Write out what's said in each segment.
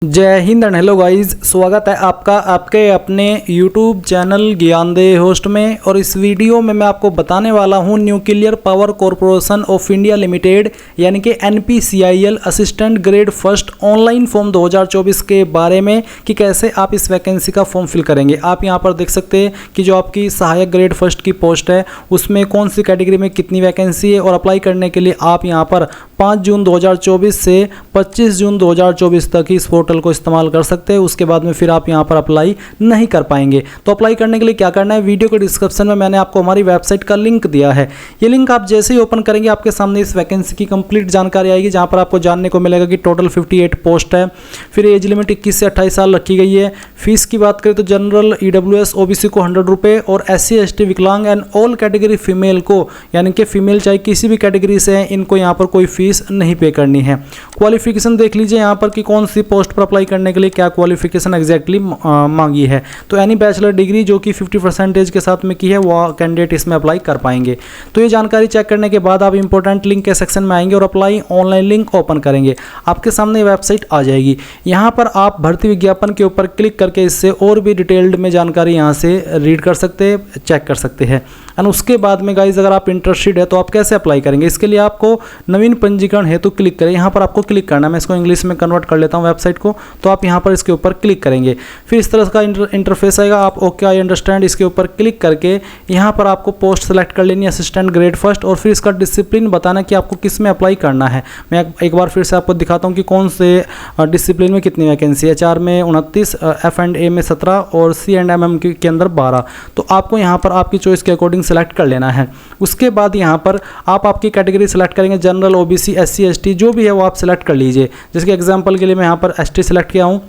जय Hind and hello guys, स्वागत है आपका आपके अपने YouTube चैनल ज्ञानदेह होस्ट में। और इस वीडियो में मैं आपको बताने वाला हूं nuclear power corporation of India limited यानी कि NPCIL assistant grade first online form 2024 के बारे में कि कैसे आप इस वैकेंसी का फॉर्म फिल करेंगे। आप यहां पर देख सकते हैं कि जो आपकी सहायक ग्रेड फर्स्ट की पोस्ट है उसमें कौन सी कैटेगरी में कितनी वैकेंसी है। और अप्लाई करने के लिए आप यहां पर 5 जून 2024 से 25 जून 2024 तक इस पोर्टल को इस्तेमाल कर सकते हैं। उसके बाद में फिर आप यहां पर अप्लाई नहीं कर पाएंगे। तो अप्लाई करने के लिए क्या करना है, वीडियो के डिस्क्रिप्शन में मैंने आपको हमारी वेबसाइट का लिंक दिया है। ये लिंक आप जैसे ही ओपन करेंगे आपके सामने इस वैकेंसी की कंप्लीट जानकारी आएगी, जहां पर आपको जानने को मिलेगा कि टोटल 58 पोस्ट है। फिर एज लिमिट 21 से 28 साल रखी गई है। फीस की बात करें तो जनरल EWS OBC को 100 रुपये और SC ST विकलांग एंड ऑल कैटेगरी फीमेल को यानी कि फीमेल चाहे किसी भी कैटेगरी से हैं इनको यहाँ पर कोई फीस नहीं पे करनी है। क्वालिफिकेशन देख लीजिए यहाँ पर कि कौन सी पोस्ट पर अप्लाई करने के लिए क्या क्वालिफिकेशन एग्जैक्टली मांगी है। तो एनी बैचलर डिग्री जो कि 50% के साथ में की है वो कैंडिडेट इसमें अप्लाई कर पाएंगे। तो ये जानकारी चेक करने के बाद आप इंपॉर्टेंट लिंक के सेक्शन में आएंगे और अप्लाई ऑनलाइन लिंक ओपन करेंगे। आपके सामने वेबसाइट आ जाएगी। यहाँ पर आप भर्ती विज्ञापन के ऊपर क्लिक करके इससे और भी डिटेल्ड में जानकारी यहाँ से रीड कर सकते हैं, चेक कर सकते हैं। एंड उसके बाद में गाइज अगर आप इंटरेस्टेड है तो आप कैसे अप्लाई करेंगे, इसके लिए आपको नवीन पंजीकरण हेतु क्लिक करें। यहाँ पर आपको क्लिक करना है, मैं इसको इंग्लिश में कन्वर्ट कर लेता हूँ वेबसाइट को। तो आप यहाँ पर इसके ऊपर क्लिक करेंगे, फिर इस तरह का इंटरफेस आएगा। आप ओके आई अंडरस्टैंड इसके ऊपर क्लिक करके यहाँ पर आपको पोस्ट सेलेक्ट कर लेनी है असिस्टेंट ग्रेड फर्स्ट, और फिर इसका डिसिप्लिन बताना कि आपको किस में अप्लाई करना है। मैं एक बार फिर से आपको दिखाता हूँ कि कौन से डिसिप्लिन में कितनी वैकेंसी है। HR में 29, F&A में 17 और C&MM के अंदर 12। तो आपको यहाँ पर आपकी चॉइस के अकॉर्डिंग सेलेक्ट कर लेना है। उसके बाद यहाँ पर आप आपकी कैटेगरी सेलेक्ट करेंगे, जनरल OBC SC ST जो भी है वो आप सेलेक्ट कर लीजिए। जैसे कि एग्जांपल के लिए मैं यहाँ पर ST सेलेक्ट किया हूँ,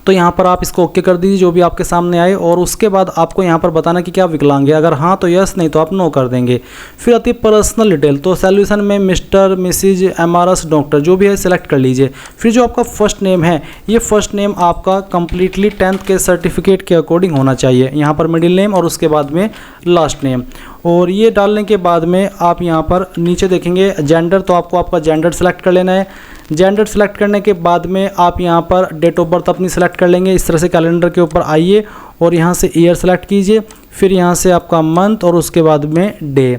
तो यहाँ पर आप इसको ओके कर दीजिए जो भी आपके सामने आए। और उसके बाद आपको यहाँ पर बताना कि क्या विकलांग है, अगर हाँ तो यस, नहीं तो आप नो कर देंगे। फिर आती है पर्सनल डिटेल। तो सॉल्यूशन में मिस्टर, मिसिज, MRS, डॉक्टर जो भी है सिलेक्ट कर लीजिए। फिर जो आपका फर्स्ट नेम है ये फर्स्ट नेम आपका कंप्लीटली 10th के सर्टिफिकेट के अकॉर्डिंग होना चाहिए। यहाँ पर मिडिल नेम और उसके बाद में लास्ट नेम। और ये डालने के बाद में आप यहाँ पर नीचे देखेंगे जेंडर, तो आपको आपका जेंडर सेलेक्ट कर लेना है। जेंडर सेलेक्ट करने के बाद में आप यहाँ पर डेट ऑफ बर्थ अपनी सेलेक्ट कर लेंगे। इस तरह से कैलेंडर के ऊपर आइए और यहाँ से ईयर सेलेक्ट कीजिए, फिर यहाँ से आपका मंथ और उसके बाद में डे।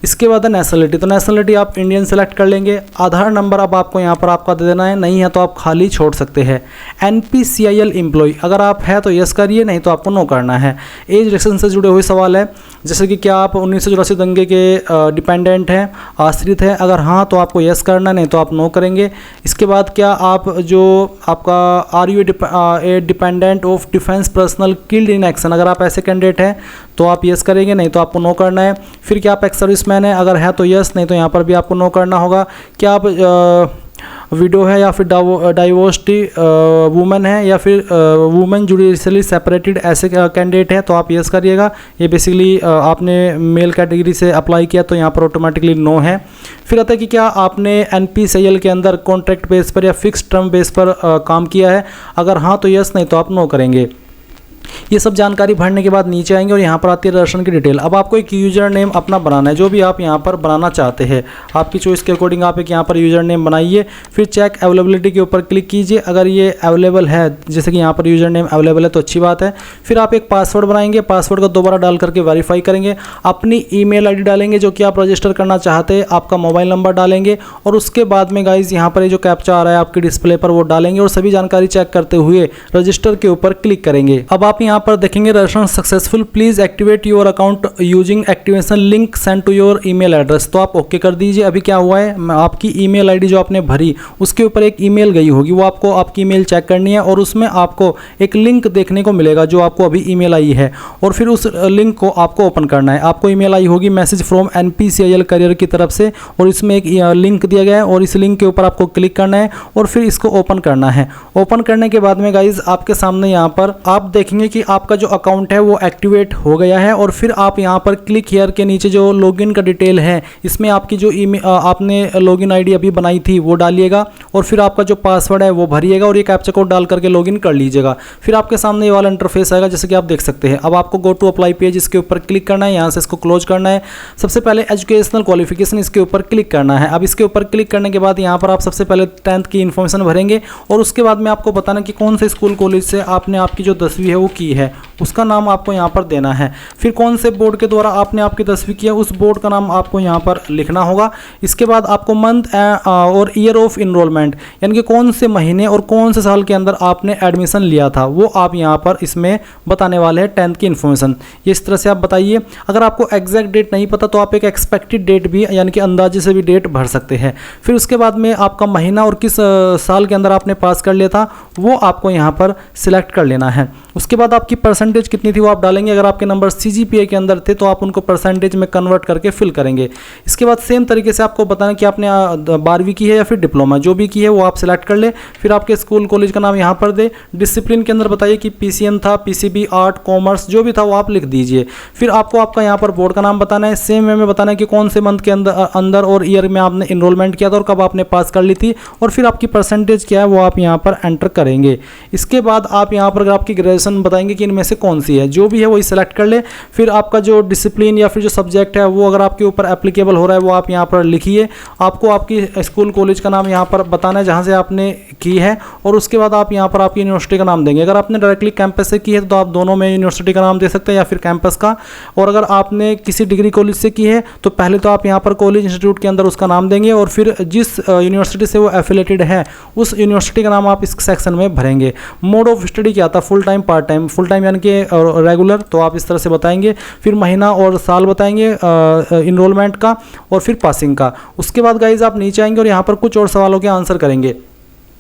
इसके बाद है नेशनलिटी। तो नेशनलिटी आप इंडियन सेलेक्ट कर लेंगे। आधार नंबर अब आपको यहाँ पर आपका दे देना है, नहीं है तो आप खाली छोड़ सकते हैं। NPCIL एम्प्लॉय अगर आप है तो यस करिए, नहीं तो आपको नो करना है। एज रिलेक्शन से जुड़े हुए सवाल है, जैसे कि क्या आप 1984 दंगे के डिपेंडेंट हैं, आश्रित है, अगर हाँ तो आपको यस करना है, नहीं तो आप नो करेंगे। इसके बाद क्या आप जो आपका are you a dependent of defence personnel killed in action, अगर आप ऐसे कैंडिडेट हैं तो आप यस करेंगे, नहीं तो आपको नो करना है। फिर क्या आप एक्स सर्विसमैन है, अगर है तो यस, नहीं तो यहाँ पर भी आपको नो करना होगा। क्या आप विडो है या फिर डाइवोर्स्ड वुमेन है या फिर वुमेन जुडिशियली सेपरेटेड ऐसे कैंडिडेट है तो आप यस करिएगा। ये बेसिकली आपने मेल कैटेगरी से अप्लाई किया तो यहाँ पर ऑटोमेटिकली नो है। फिर आता है कि क्या आपने NPCIL के अंदर कॉन्ट्रैक्ट बेस पर या फिक्स टर्म बेस पर काम किया है, अगर हाँ तो यस, नहीं तो आप नो करेंगे। ये सब जानकारी भरने के बाद नीचे आएंगे और यहाँ पर आती है रजिस्ट्रेशन की डिटेल। अब आपको एक यूजर नेम अपना बनाना है, जो भी आप यहाँ पर बनाना चाहते हैं आपकी चॉइस के अकॉर्डिंग आप एक यहाँ पर यूजर नेम बनाइए। फिर चेक अवेलेबिलिटी के ऊपर क्लिक कीजिए, अगर ये अवेलेबल है, जैसे कि यहाँ पर यूजर नेम अवेलेबल है तो अच्छी बात है। फिर आप एक पासवर्ड बनाएंगे, पासवर्ड का दोबारा डाल करके वेरीफाई करेंगे। अपनी email ID डालेंगे जो कि आप रजिस्टर करना चाहते हैं, आपका मोबाइल नंबर डालेंगे और उसके बाद में गाइज यहाँ पर ये जो कैप्चा आ रहा है आपके डिस्प्ले पर वो डालेंगे और सभी जानकारी चेक करते हुए रजिस्टर के ऊपर क्लिक करेंगे। अब आप यहाँ पर देखेंगे registration successful, please activate your account using activation link send to your email address. तो आप ओके कर दीजिए। अभी क्या हुआ है, आपकी ईमेल आईडी जो आपने भरी उसके ऊपर एक ईमेल गई होगी, वो आपको आपकी ईमेल चेक करनी है और उसमें आपको एक लिंक देखने को मिलेगा जो आपको अभी ईमेल आई है और फिर उस लिंक को आपको ओपन करना है। आपको ईमेल आई होगी मैसेज फ्रॉम NPCIL करियर की तरफ से और इसमें एक लिंक दिया गया है और इस लिंक के ऊपर आपको क्लिक करना है और फिर इसको ओपन करना है। ओपन करने के बाद में गाइज आपके सामने यहाँ पर आप देखेंगे कि आपका जो अकाउंट है वो एक्टिवेट हो गया है। और फिर आप यहाँ पर क्लिक हियर के नीचे जो लॉगिन का डिटेल है, इसमें आपकी जो आपने लॉगिन आईडी अभी बनाई थी वो डालिएगा और फिर आपका जो पासवर्ड है वो भरिएगा और ये कैप्चा कोड डाल करके लॉगिन कर लीजिएगा। फिर आपके सामने ये वाला इंटरफेस आएगा जैसे कि आप देख सकते हैं। अब आपको गो टू अप्लाई पेज इसके ऊपर क्लिक करना है, यहाँ से इसको क्लोज करना है। सबसे पहले एजुकेशनल क्वालिफिकेशन इसके ऊपर क्लिक करना है। अब इसके ऊपर क्लिक करने के बाद यहाँ पर आप सबसे पहले 10th की इन्फॉर्मेशन भरेंगे और उसके बाद में आपको बताना कि कौन से स्कूल कॉलेज से आपने आपकी जो 10वीं है वो की है, उसका नाम आपको यहाँ पर देना है। फिर कौन से बोर्ड के द्वारा आपने आपकी 10वीं की है, उस बोर्ड का नाम आपको यहाँ पर लिखना होगा। इसके बाद आपको मंथ और ईयर ऑफ इनरोलमेंट, यानी कि कौन से महीने और कौन से साल के अंदर आपने एडमिशन लिया था, वो आप यहाँ पर इसमें बताने वाले हैं 10th की इन्फॉर्मेशन। ये इस तरह से आप बताइए। अगर आपको एग्जैक्ट डेट नहीं पता तो आप एक एक्सपेक्टेड डेट भी, यानी कि अंदाजे से भी डेट भर सकते हैं। फिर उसके बाद में आपका महीना और किस साल के अंदर आपने पास कर लिया था वो आपको यहाँ पर सिलेक्ट कर लेना है। उसके बाद आपकी परसेंटेज कितनी थी वो आप डालेंगे। अगर आपके नंबर CGPA के अंदर थे तो आप उनको परसेंटेज में कन्वर्ट करके फिल करेंगे। इसके बाद सेम तरीके से आपको बताना कि आपने 12वीं की है या फिर डिप्लोमा, जो भी की है वो आप सिलेक्ट कर ले। फिर आपके स्कूल कॉलेज का नाम यहाँ पर दे। डिसिप्लिन के अंदर बताइए कि PCM था, PCB, आर्ट, कॉमर्स, जो भी था वो आप लिख दीजिए। फिर आपको आपका यहाँ पर बोर्ड का नाम बताना है। सेम वे में बताना है कि कौन से मंथ के अंदर और ईयर में आपने इनरोलमेंट किया था और कब आपने पास कर ली थी, और फिर आपकी परसेंटेज क्या है वो आप यहाँ पर एंटर करेंगे। इसके बाद आप यहाँ पर आपकी ग्रेजुएशन बताएंगे कि इनमें से कौन सी है, जो भी है वही सेलेक्ट कर ले। फिर आपका जो डिसिप्लिन या फिर जो सब्जेक्ट है वो अगर आपके ऊपर एप्लीकेबल हो रहा है वो आप यहाँ पर लिखिए। आपको आपकी स्कूल कॉलेज का नाम यहाँ पर बताना है जहाँ से आपने की है, और उसके बाद आप यहाँ पर आपकी यूनिवर्सिटी का नाम देंगे। अगर आपने डायरेक्टली कैंपस से की है तो आप दोनों में यूनिवर्सिटी का नाम दे सकते हैं या फिर कैंपस का। और अगर आपने किसी डिग्री कॉलेज से की है तो पहले तो आप यहाँ पर कॉलेज इंस्टीट्यूट के अंदर उसका नाम देंगे और फिर जिस यूनिवर्सिटी से वो एफिलेटेड है उस यूनिवर्सिटी का नाम आप इस सेक्शन में भरेंगे। मोड ऑफ स्टडी क्या था, full time, part time. Full time यानी कि रेगुलर, तो आप इस तरह से बताएंगे। फिर महीना और साल बताएंगे इनरोलमेंट का और फिर पासिंग का। उसके बाद गाइज आप नीचे आएंगे और यहाँ पर कुछ और सवालों के आंसर करेंगे।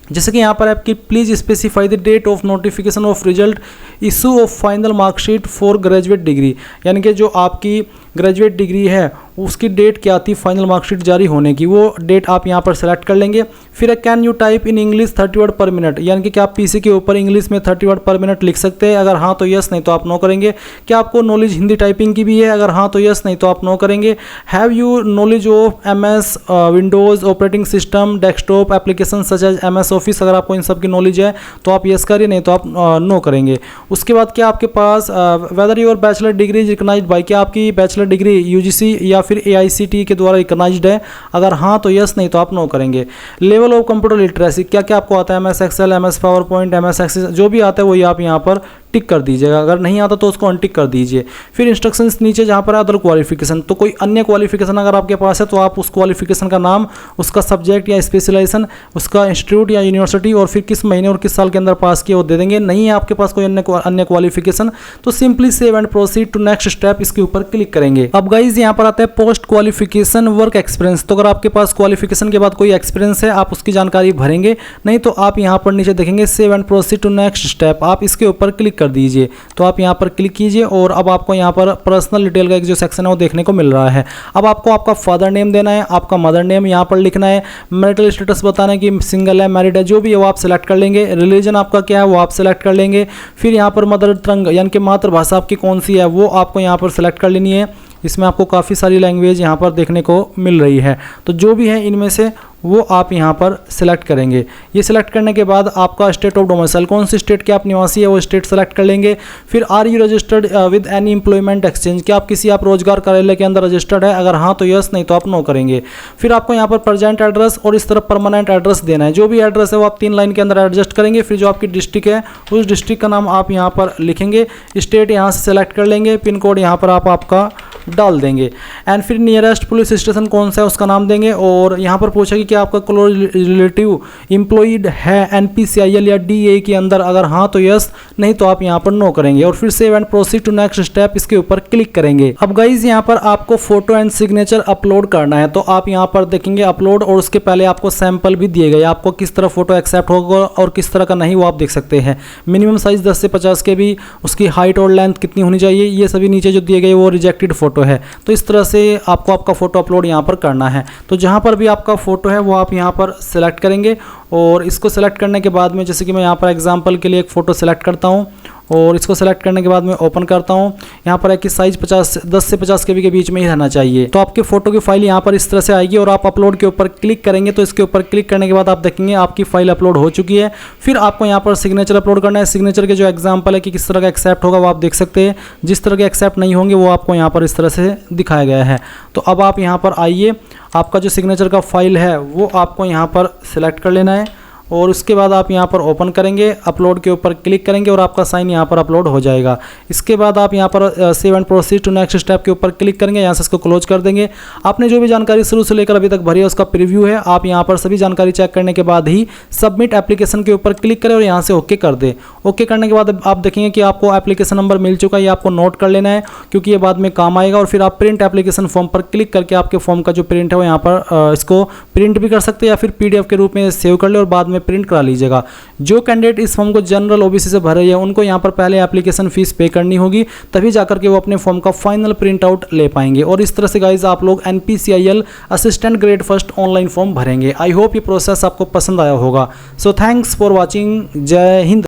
जैसे कि यहाँ पर आपकी please specify the date of notification of result issue of final marksheet for graduate degree, यानी कि जो आपकी ग्रेजुएट डिग्री है उसकी डेट क्या थी फाइनल मार्कशीट जारी होने की, वो डेट आप यहाँ पर सेलेक्ट कर लेंगे। फिर can you type in English 30 word पर मिनट, यानी कि क्या आप PC के ऊपर इंग्लिश में 30 वर्ड पर मिनट लिख सकते हैं। अगर हाँ तो यस, नहीं तो आप नो करेंगे। क्या आपको नॉलेज हिंदी टाइपिंग की भी है, अगर हाँ तो यस, नहीं तो आप नो करेंगे। Have you knowledge of MS Windows operating system desktop application such as MS office, अगर आपको इन सब की नॉलेज है तो आप यस करिए, नहीं तो आप नो करेंगे। उसके बाद क्या आपके पास whether your bachelor degree recognised by, क्या आपकी बैचलर डिग्री UGC या फिर AICTE के द्वारा रिकग्नाइज्ड है, अगर हाँ तो यस, नहीं तो आप नो करेंगे। लेवल ऑफ कंप्यूटर लिटरेसी, क्या क्या आपको आता है, MS Excel, MS PowerPoint, MS Access, जो भी आता है वही आप यहाँ पर टिक कर दीजिएगा। अगर नहीं आता तो उसको अनटिक कर दीजिए। फिर इंस्ट्रक्शंस नीचे जहाँ पर अदर क्वालिफिकेशन, तो कोई अन्य क्वालिफिकेशन अगर आपके पास है तो आप उस क्वालिफिकेशन का नाम, उसका सब्जेक्ट या स्पेशलाइजेशन, उसका इंस्टीट्यूट या यूनिवर्सिटी और फिर किस महीने और किस साल के अंदर पास किया वो दे देंगे। नहीं है आपके पास कोई अन्य क्वालिफिकेशन तो simply save and proceed to next step, इसके ऊपर क्लिक करेंगे। अब गाइज यहाँ पर आता है पोस्ट क्वालिफिकेशन वर्क एक्सपीरियंस, तो अगर आपके पास क्वालिफिकेशन के बाद कोई एक्सपीरियंस है आप उसकी जानकारी भरेंगे, नहीं तो आप यहाँ पर नीचे देखेंगे save and proceed to next step, आप इसके ऊपर क्लिक कर दीजिए। तो आप यहाँ पर क्लिक कीजिए और अब आपको यहाँ पर पर्सनल डिटेल का एक जो सेक्शन है वो देखने को मिल रहा है। अब आपको आपका फादर नेम देना है, आपका मदर नेम यहाँ पर लिखना है, मैरिटल स्टेटस बताना है कि सिंगल है, मैरिड है, जो भी है वो आप सेलेक्ट कर लेंगे। रिलीजन आपका क्या है वो आप सेलेक्ट कर लेंगे। फिर यहाँ पर मदर टंग यानी कि मातृभाषा आपकी कौन सी है वो आपको यहाँ पर सेलेक्ट कर लेनी है। इसमें आपको काफ़ी सारी लैंग्वेज यहाँ पर देखने को मिल रही है, तो जो भी है इनमें से वो आप यहाँ पर सिलेक्ट करेंगे। ये सिलेक्ट करने के बाद आपका स्टेट ऑफ डोमिसाइल, कौन सी स्टेट के आप निवासी है वो स्टेट सेलेक्ट कर लेंगे। फिर are you registered with any employment exchange, क्या आप किसी आप रोजगार कार्यालय के अंदर रजिस्टर्ड है, अगर हाँ तो यस, नहीं तो आप नो करेंगे। फिर आपको यहाँ पर प्रेजेंट एड्रेस और इस तरफ परमानेंट एड्रेस देना है। जो भी एड्रेस है वो आप 3 लाइन के अंदर एडजस्ट करेंगे। फिर जो आपकी डिस्ट्रिक्ट है उस डिस्ट्रिक्ट का नाम आप यहाँ पर लिखेंगे, स्टेट यहाँ से सेलेक्ट कर लेंगे, पिन कोड यहाँ पर आप आपका डाल देंगे। एंड फिर नियरेस्ट पुलिस स्टेशन कौन सा है उसका नाम देंगे। और यहाँ पर पूछा कि क्या आपका क्लोज रिलेटिव एम्प्लॉयड है NPCIL या DA के अंदर, अगर हाँ तो यस, नहीं तो आप यहाँ पर नो करेंगे। और फिर save and proceed to next step, इसके ऊपर क्लिक करेंगे। अब गाइज यहाँ पर आपको फोटो एंड सिग्नेचर अपलोड करना है, तो आप यहाँ पर देखेंगे अपलोड, और उसके पहले आपको सैंपल भी दिए गए, आपको किस तरह फोटो एक्सेप्ट होगा और किस तरह का नहीं वो आप देख सकते हैं। मिनिमम साइज 10 से 50 के भी, उसकी हाइट और लेंथ कितनी होनी चाहिए, ये सभी नीचे जो दिए गए वो रिजेक्टेड फोटो है। तो इस तरह से आपको आपका फोटो अपलोड यहाँ पर करना है। तो जहाँ पर भी आपका फोटो है वो आप यहाँ पर सिलेक्ट करेंगे और इसको सेलेक्ट करने के बाद में जैसे कि मैं यहाँ पर एग्जांपल के लिए एक फ़ोटो सेलेक्ट करता हूँ और इसको सेलेक्ट करने के बाद मैं ओपन करता हूँ। यहाँ पर है कि साइज़ 10 से 50 KB के बीच में ही रहना चाहिए। तो आपके फ़ोटो की फाइल यहाँ पर इस तरह से आएगी और आप अपलोड के ऊपर क्लिक करेंगे तो इसके ऊपर क्लिक करने के बाद आप देखेंगे आपकी फाइल अपलोड हो चुकी है। फिर आपको यहाँ पर सिग्नेचर अपलोड करना है। सिग्नेचर के जो एग्जाम्पल है कि किस तरह का एक्सेप्ट होगा वो आप देख सकते हैं। जिस तरह के एक्सेप्ट नहीं होंगे वो आपको यहाँ पर इस तरह से दिखाया गया है। तो अब आप यहाँ पर आइए, आपका जो सिग्नेचर का फाइल है वो आपको यहाँ पर सिलेक्ट कर लेना है और उसके बाद आप यहाँ पर ओपन करेंगे, अपलोड के ऊपर क्लिक करेंगे और आपका साइन यहाँ पर अपलोड हो जाएगा। इसके बाद आप यहाँ पर save and proceed to next step के ऊपर क्लिक करेंगे, यहाँ से इसको क्लोज कर देंगे। आपने जो भी जानकारी शुरू से लेकर अभी तक भरी है उसका प्रीव्यू है। आप यहाँ पर सभी जानकारी चेक करने के बाद ही सबमिट एप्लीकेशन के ऊपर क्लिक करें और यहाँ से ओके कर दें। ओके करने के बाद आप देखेंगे कि आपको एप्लीकेशन नंबर मिल चुका है, ये आपको नोट कर लेना है क्योंकि ये बाद में काम आएगा। और फिर आप प्रिंट एप्लीकेशन फॉर्म पर क्लिक करके आपके फॉर्म का जो प्रिंट है वो यहाँ पर इसको प्रिंट भी कर सकते हैं या फिर PDF के रूप में सेव कर ले और बाद में प्रिंट करा लीजिएगा। जो कैंडिडेट इस फॉर्म को जनरल OBC से भर रही है उनको यहाँ पर पहले एप्लीकेशन फीस पे करनी होगी, तभी जाकर के वो अपने फॉर्म का फाइनल प्रिंट आउट ले पाएंगे। और इस तरह से गाइज आप लोग NPCIL assistant grade first online form भरेंगे। आई होप ये प्रोसेस आपको पसंद आया होगा। So thanks for watching. जय हिंद।